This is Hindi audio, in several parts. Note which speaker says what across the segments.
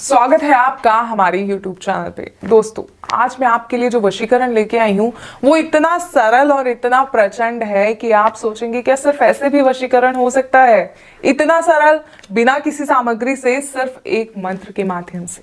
Speaker 1: स्वागत है आपका हमारे YouTube चैनल पे। दोस्तों, आज मैं आपके लिए जो वशीकरण लेके आई हूँ वो इतना सरल और इतना प्रचंड है कि आप सोचेंगे क्या सिर्फ ऐसे भी वशीकरण हो सकता है? इतना सरल, बिना किसी सामग्री से, सिर्फ एक मंत्र के माध्यम से।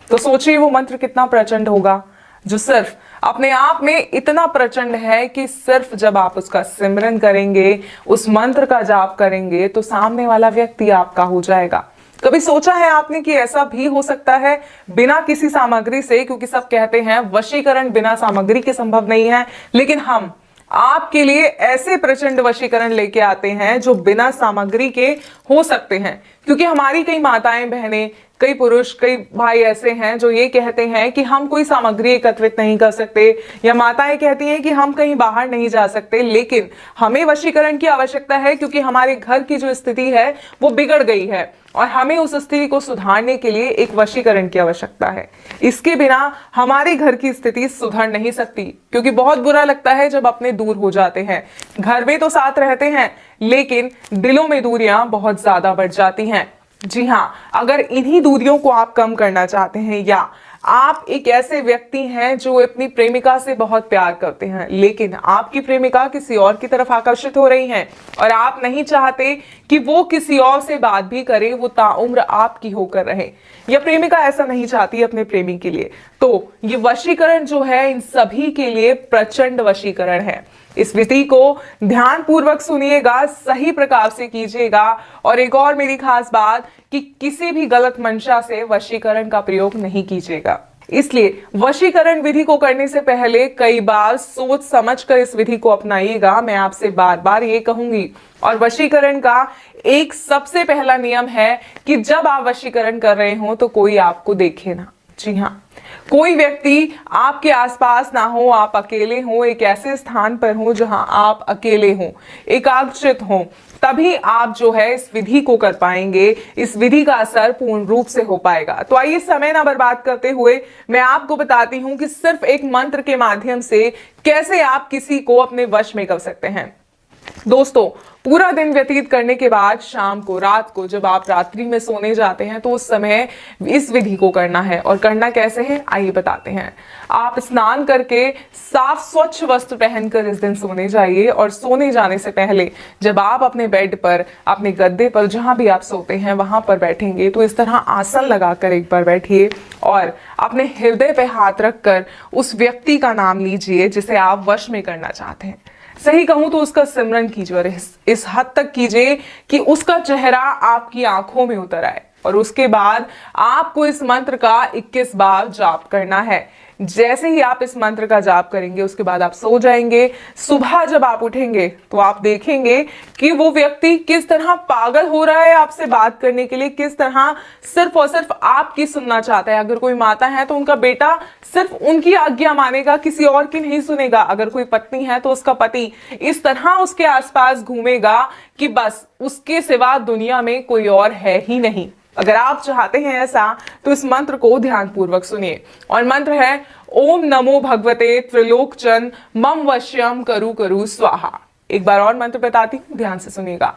Speaker 1: तो सोचिए वो मंत्र कितना प्रचंड होगा, जो सिर्फ अपने आप में इतना प्रचंड है कि सिर्फ जब आप उसका सिमरन करेंगे, उस मंत्र का जाप करेंगे, तो सामने वाला व्यक्ति आपका हो जाएगा। कभी सोचा है आपने कि ऐसा भी हो सकता है बिना किसी सामग्री से? क्योंकि सब कहते हैं वशीकरण बिना सामग्री के संभव नहीं है, लेकिन हम आपके लिए ऐसे प्रचंड वशीकरण लेके आते हैं जो बिना सामग्री के हो सकते हैं। क्योंकि हमारी कई माताएं बहनें, कई पुरुष, कई भाई ऐसे हैं जो ये कहते हैं कि हम कोई सामग्री एकत्रित नहीं कर सकते, या माताएं कहती हैं कि हम कहीं बाहर नहीं जा सकते, लेकिन हमें वशीकरण की आवश्यकता है क्योंकि हमारे घर की जो स्थिति है वो बिगड़ गई है और हमें उस स्थिति को सुधारने के लिए एक वशीकरण की आवश्यकता है। इसके बिना हमारे घर की स्थिति सुधर नहीं सकती, क्योंकि बहुत बुरा लगता है जब अपने दूर हो जाते हैं। घर में तो साथ रहते हैं, लेकिन दिलों में दूरियां बहुत ज्यादा बढ़ जाती हैं। जी हाँ, अगर इन्हीं दूरियों को आप कम करना चाहते हैं, या आप एक ऐसे व्यक्ति हैं जो अपनी प्रेमिका से बहुत प्यार करते हैं, लेकिन आपकी प्रेमिका किसी और की तरफ आकर्षित हो रही हैं और आप नहीं चाहते कि वो किसी और से बात भी करे, वो ताउम्र आपकी होकर रहे, या प्रेमिका ऐसा नहीं चाहती अपने प्रेमी के लिए, तो ये वशीकरण जो है इन सभी के लिए प्रचंड वशीकरण है। इस विधि को ध्यान पूर्वक सुनिएगा, सही प्रकार से कीजिएगा। और एक और मेरी खास बात कि किसी भी गलत मंशा से वशीकरण का प्रयोग नहीं कीजिएगा। इसलिए वशीकरण विधि को करने से पहले कई बार सोच समझकर इस विधि को अपनाइएगा, मैं आपसे बार बार ये कहूंगी। और वशीकरण का एक सबसे पहला नियम है कि जब आप वशीकरण कर रहे हो तो कोई आपको देखे ना। जी हाँ, कोई व्यक्ति आपके आसपास ना हो, आप अकेले हो, एक ऐसे स्थान पर हो जहां आप अकेले हो, एकाग्रचित हो, तभी आप जो है इस विधि को कर पाएंगे, इस विधि का असर पूर्ण रूप से हो पाएगा। तो आइए समय ना बर्बाद करते हुए मैं आपको बताती हूं कि सिर्फ एक मंत्र के माध्यम से कैसे आप किसी को अपने वश में कर सकते हैं। दोस्तों, पूरा दिन व्यतीत करने के बाद शाम को, रात को, जब आप रात्रि में सोने जाते हैं तो उस समय इस विधि को करना है। और करना कैसे है आइए बताते हैं। आप स्नान करके साफ स्वच्छ वस्त्र पहनकर इस दिन सोने जाइए, और सोने जाने से पहले जब आप अपने बेड पर, अपने गद्दे पर, जहां भी आप सोते हैं वहां पर बैठेंगे, तो इस तरह आसन लगाकर एक बार बैठिए और अपने हृदय पे हाथ रखकर उस व्यक्ति का नाम लीजिए जिसे आप वश में करना चाहते हैं। सही कहूं तो उसका सिमरन कीजिए, और इस हद तक कीजिए कि उसका चेहरा आपकी आंखों में उतर आए। और उसके बाद आपको इस मंत्र का 21 बार जाप करना है। जैसे ही आप इस मंत्र का जाप करेंगे उसके बाद आप सो जाएंगे। सुबह जब आप उठेंगे तो आप देखेंगे कि वो व्यक्ति किस तरह पागल हो रहा है आपसे बात करने के लिए, किस तरह सिर्फ और सिर्फ आपकी सुनना चाहता है। अगर कोई माता है तो उनका बेटा सिर्फ उनकी आज्ञा मानेगा, किसी और की नहीं सुनेगा। अगर कोई पत्नी है तो उसका पति इस तरह उसके आसपास घूमेगा कि बस उसके सिवा दुनिया में कोई और है ही नहीं। अगर आप चाहते हैं ऐसा तो इस मंत्र को ध्यान पूर्वक सुनिए। और मंत्र है ओम नमो भगवते त्रिलोकचन मम वश्यम करु करु स्वाहा। एक बार और मंत्र बताती हूं, ध्यान से सुनिएगा।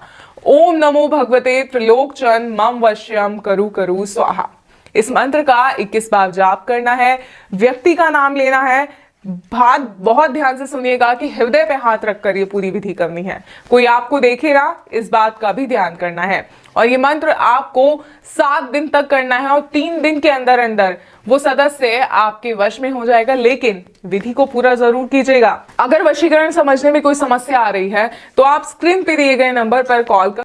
Speaker 1: ओम नमो भगवते त्रिलोकचन मम वश्यम करु करु स्वाहा। इस मंत्र का 21 बार जाप करना है। व्यक्ति का नाम लेना है। बात बहुत ध्यान से सुनिएगा कि हृदय पे हाथ रखकर ये पूरी विधि करनी है। कोई आपको देखेगा, इस बात का भी ध्यान करना है। और ये मंत्र आपको 7 दिन तक करना है, और 3 दिन के अंदर अंदर वो सदस्य आपके वश में हो जाएगा। लेकिन विधि को पूरा जरूर कीजिएगा। अगर वशीकरण समझने में कोई समस्या आ रही है तो आप स्क्रीन पे दिए गए नंबर पर कॉल कर